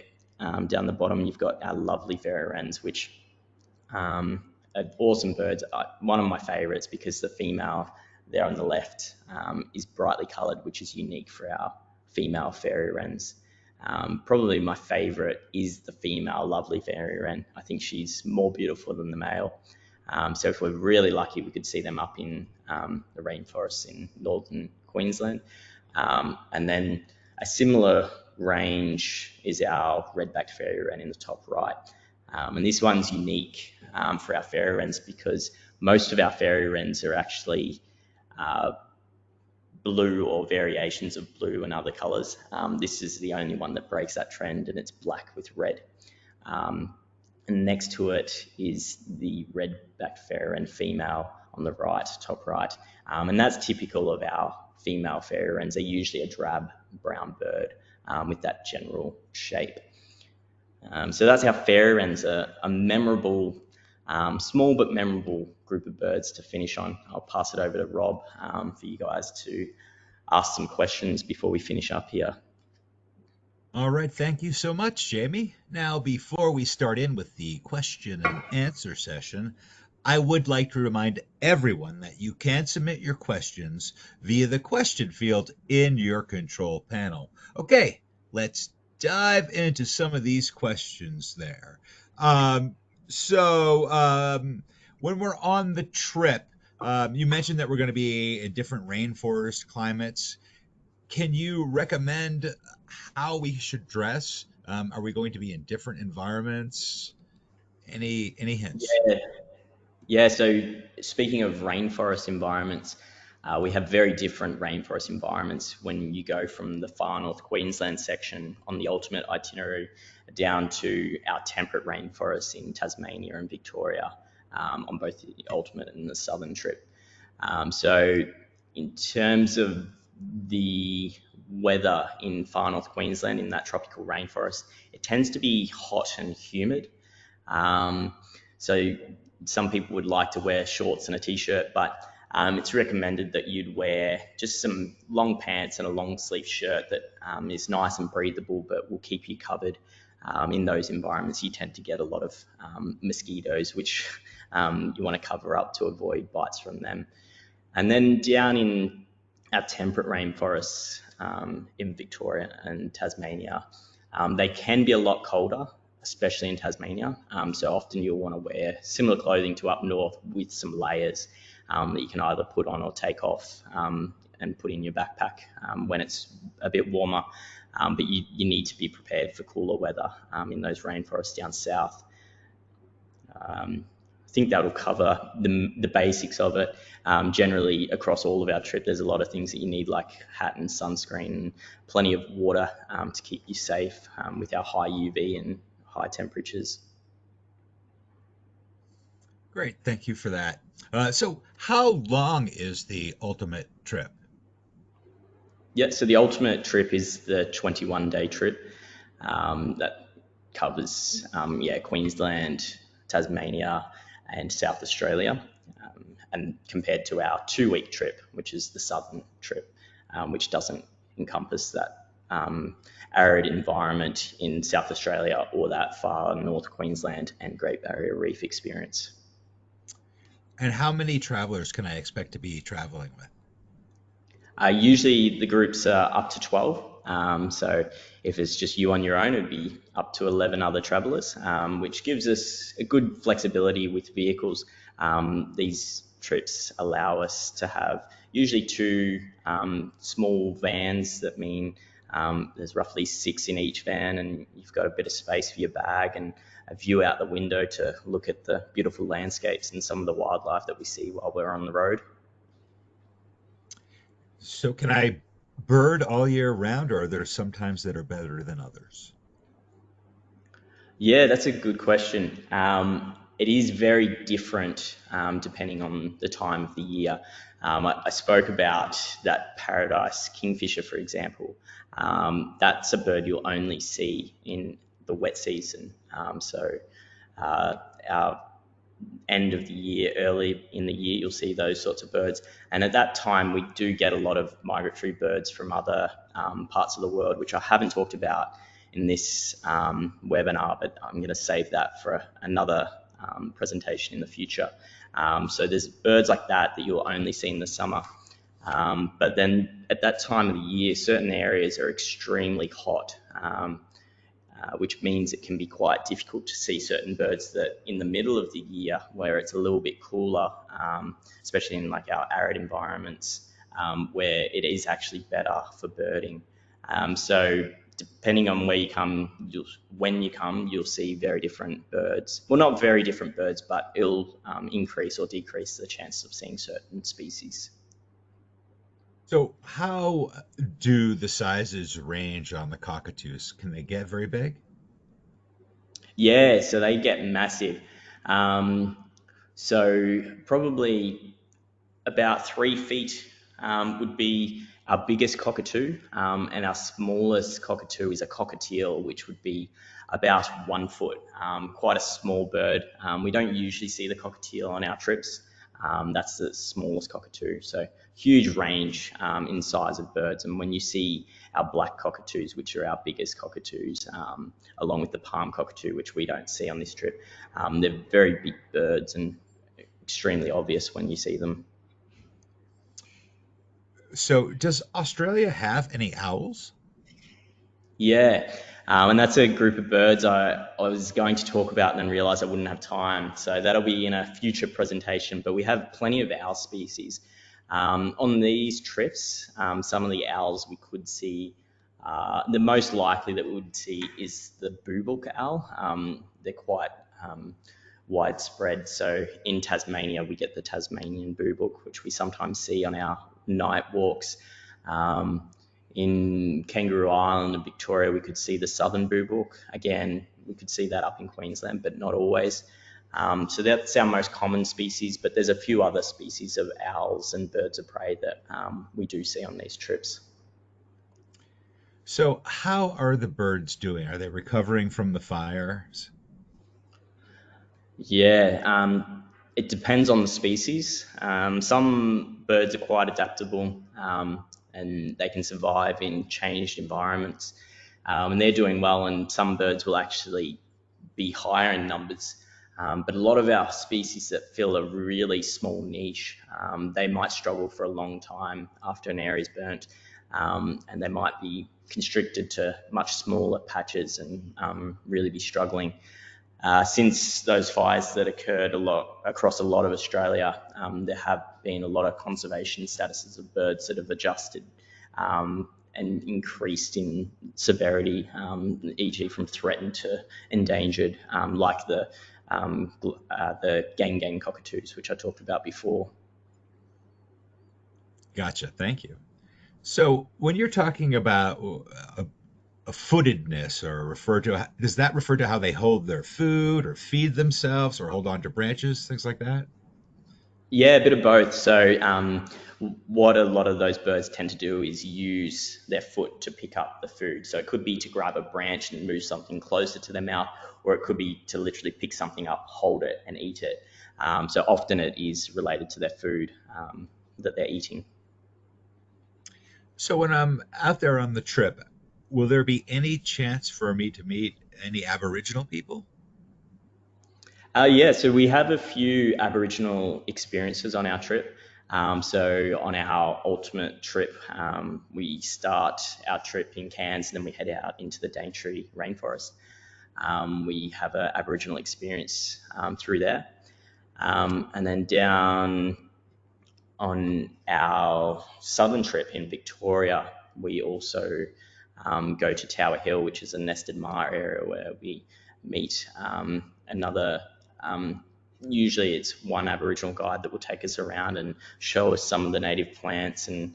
down the bottom, you've got our lovely fairy wrens, which are awesome birds. One of my favourites because the female there on the left is brightly coloured, which is unique for our female fairy wrens. Probably my favourite is the female lovely fairy wren. I think she's more beautiful than the male. So if we're really lucky, we could see them up in the rainforests in northern Queensland. And then a similar range is our red-backed fairy wren in the top right. And this one's unique for our fairy wrens because most of our fairy wrens are actually blue or variations of blue and other colours. This is the only one that breaks that trend, and it's black with red. And next to it is the red-backed fairy wren female on the right, top right. And that's typical of our female fairy wrens. They're usually a drab brown bird with that general shape. So that's how fairy wrens are a memorable, small but memorable group of birds to finish on. I'll pass it over to Rob for you guys to ask some questions before we finish up here.
All right, thank you so much, Jamie. Now, before we start in with the question and answer session, I would like to remind everyone that you can submit your questions via the question field in your control panel. Okay, let's dive into some of these questions there. When we're on the trip, you mentioned that we're going to be in different rainforest climates. Can you recommend how we should dress? Are we going to be in different environments? Any hints?
Yeah, so speaking of rainforest environments, we have very different rainforest environments when you go from the far north Queensland section on the ultimate itinerary down to our temperate rainforests in Tasmania and Victoria on both the ultimate and the southern trip. So in terms of the weather in far north Queensland in that tropical rainforest, it tends to be hot and humid. So some people would like to wear shorts and a t-shirt, but it's recommended that you'd wear just some long pants and a long sleeve shirt that is nice and breathable, but will keep you covered. In those environments, you tend to get a lot of mosquitoes, which you want to cover up to avoid bites from them. And then down in our temperate rainforests in Victoria and Tasmania, they can be a lot colder, especially in Tasmania. So often you'll want to wear similar clothing to up north with some layers that you can either put on or take off and put in your backpack when it's a bit warmer. But you need to be prepared for cooler weather in those rainforests down south. I think that'll cover the basics of it. Generally, across all of our trip, there's a lot of things that you need, like hat and sunscreen, and plenty of water to keep you safe with our high UV and high temperatures.
Great, thank you for that. So, how long is the ultimate trip?
Yeah, so the ultimate trip is the 21-day trip that covers Queensland, Tasmania, and South Australia, and compared to our 2-week trip, which is the southern trip, which doesn't encompass that arid environment in South Australia or that far North Queensland and Great Barrier Reef experience.
And how many travelers can I expect to be traveling with?
Usually the groups are up to 12. So if it's just you on your own, it'd be up to 11 other travellers, which gives us a good flexibility with vehicles. These trips allow us to have usually 2 small vans. That mean there's roughly 6 in each van, and you've got a bit of space for your bag and a view out the window to look at the beautiful landscapes and some of the wildlife that we see while we're on the road.
So, can I bird all year round, or are there some times that are better than others?
Yeah, that's a good question. It is very different depending on the time of the year. I spoke about that paradise kingfisher, for example. That's a bird you'll only see in the wet season. Our end of the year, early in the year, you'll see those sorts of birds. And at that time, we do get a lot of migratory birds from other parts of the world, which I haven't talked about in this webinar, but I'm going to save that for another presentation in the future. So there's birds like that you'll only see in the summer. But then at that time of the year, certain areas are extremely hot. Which means it can be quite difficult to see certain birds that in the middle of the year where it's a little bit cooler, especially in like our arid environments, where it is actually better for birding. So depending on where you come, when you come, you'll see very different birds. Well, not very different birds, but it'll increase or decrease the chance of seeing certain species.
So, how do the sizes range on the cockatoos? Can they get very big?
Yeah, so they get massive. Um, so probably about 3 feet would be our biggest cockatoo, and our smallest cockatoo is a cockatiel, which would be about 1 foot. Quite a small bird. We don't usually see the cockatiel on our trips. That's the smallest cockatoo. So huge range in size of birds. And when you see our black cockatoos, which are our biggest cockatoos, along with the palm cockatoo, which we don't see on this trip, they're very big birds and extremely obvious when you see them.
So, does Australia have any owls?
Yeah, and that's a group of birds I was going to talk about and then realised I wouldn't have time. So that'll be in a future presentation, but we have plenty of owl species. On these trips, some of the owls we could see, the most likely that we would see is the boobook owl. They're quite widespread. So in Tasmania, we get the Tasmanian boobook, which we sometimes see on our night walks. In Kangaroo Island and Victoria, we could see the southern boobook. Again, we could see that up in Queensland, but not always. So that's our most common species, but there's a few other species of owls and birds of prey that we do see on these trips.
So, how are the birds doing? Are they recovering from the fires?
Yeah, It depends on the species. Some birds are quite adaptable, and they can survive in changed environments, and they're doing well. And some birds will actually be higher in numbers. But a lot of our species that fill a really small niche, they might struggle for a long time after an area is burnt, and they might be constricted to much smaller patches and really be struggling. Since those fires that occurred a lot across a lot of Australia, there have been a lot of conservation statuses of birds that have adjusted and increased in severity, e.g. from threatened to endangered, like the gang cockatoos, which I talked about before.
Gotcha. Thank you. So when you're talking about a footedness or does that refer to how they hold their food or feed themselves or hold on to branches, things like that?
Yeah, a bit of both. So, what a lot of those birds tend to do is use their foot to pick up the food. So, it could be to grab a branch and move something closer to their mouth, or it could be to literally pick something up, hold it, and eat it. So, often it is related to their food that they're eating.
So when I'm out there on the trip, will there be any chance for me to meet any Aboriginal people?
Yeah, so we have a few Aboriginal experiences on our trip. So on our ultimate trip, we start our trip in Cairns and then we head out into the Daintree rainforest. We have an Aboriginal experience through there. And then down on our southern trip in Victoria, we also go to Tower Hill, which is a nested maar area where we meet another. Usually, it's one Aboriginal guide that will take us around and show us some of the native plants and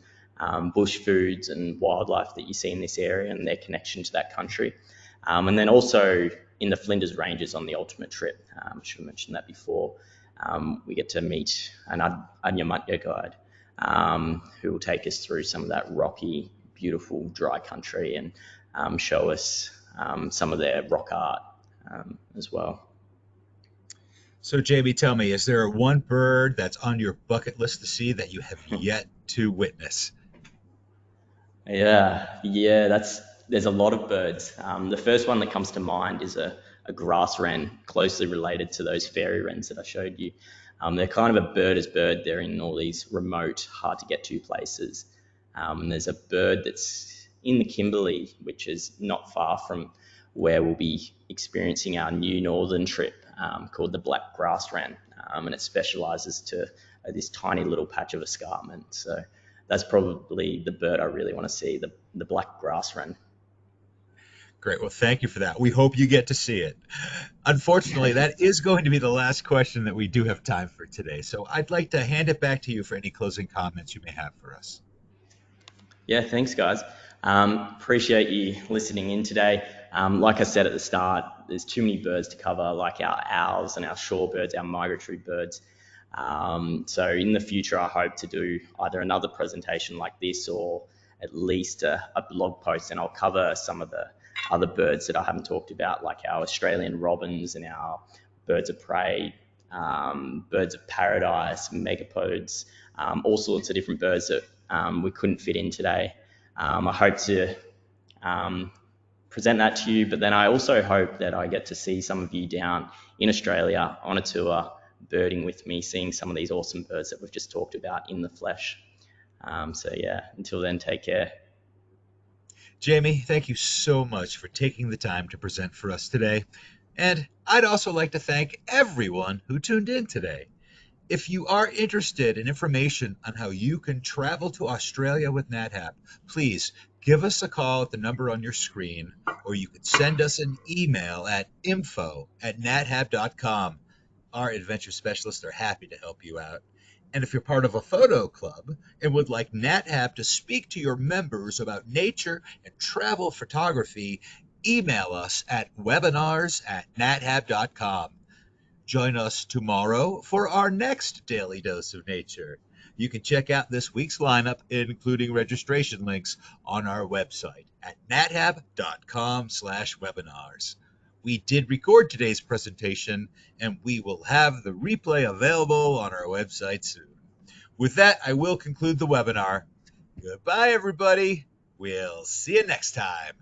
bush foods and wildlife that you see in this area and their connection to that country. And then also in the Flinders Ranges on the ultimate trip, I should have mentioned that before. We get to meet an Adnyamatya guide who will take us through some of that rocky, beautiful, dry country and show us some of their rock art as well.
So Jamie, tell me, is there one bird that's on your bucket list to see that you have yet to witness?
Yeah, there's a lot of birds. The first one that comes to mind is a grass wren, closely related to those fairy wrens that I showed you. They're kind of a birder's bird. They're in all these remote, hard to get to places. There's a bird that's in the Kimberley, which is not far from where we'll be experiencing our new northern trip, called the black grass wren, and it specialises to this tiny little patch of escarpment. So that's probably the bird I really want to see, the black grass wren.
Great. Well, thank you for that. We hope you get to see it. Unfortunately, that is going to be the last question that we do have time for today. So I'd like to hand it back to you for any closing comments you may have for us.
Yeah, thanks, guys. Appreciate you listening in today. Like I said at the start, there's too many birds to cover, like our owls and our shorebirds, our migratory birds. So in the future, I hope to do either another presentation like this or at least a blog post, and I'll cover some of the other birds that I haven't talked about, like our Australian robins and our birds of prey, birds of paradise, megapodes, all sorts of different birds that we couldn't fit in today. I hope to present that to you, but then I also hope that I get to see some of you down in Australia on a tour, birding with me, seeing some of these awesome birds that we've just talked about in the flesh. So yeah, until then, take care.
Jamie, thank you so much for taking the time to present for us today. And I'd also like to thank everyone who tuned in today. If you are interested in information on how you can travel to Australia with NatHab, please give us a call at the number on your screen, or you could send us an email at info@nathab.com. Our adventure specialists are happy to help you out. And if you're part of a photo club and would like NatHab to speak to your members about nature and travel photography, email us at webinars@nathab.com. Join us tomorrow for our next Daily Dose of Nature. You can check out this week's lineup, including registration links, on our website at nathab.com/webinars. We did record today's presentation, and we will have the replay available on our website soon. With that, I will conclude the webinar. Goodbye, everybody. We'll see you next time.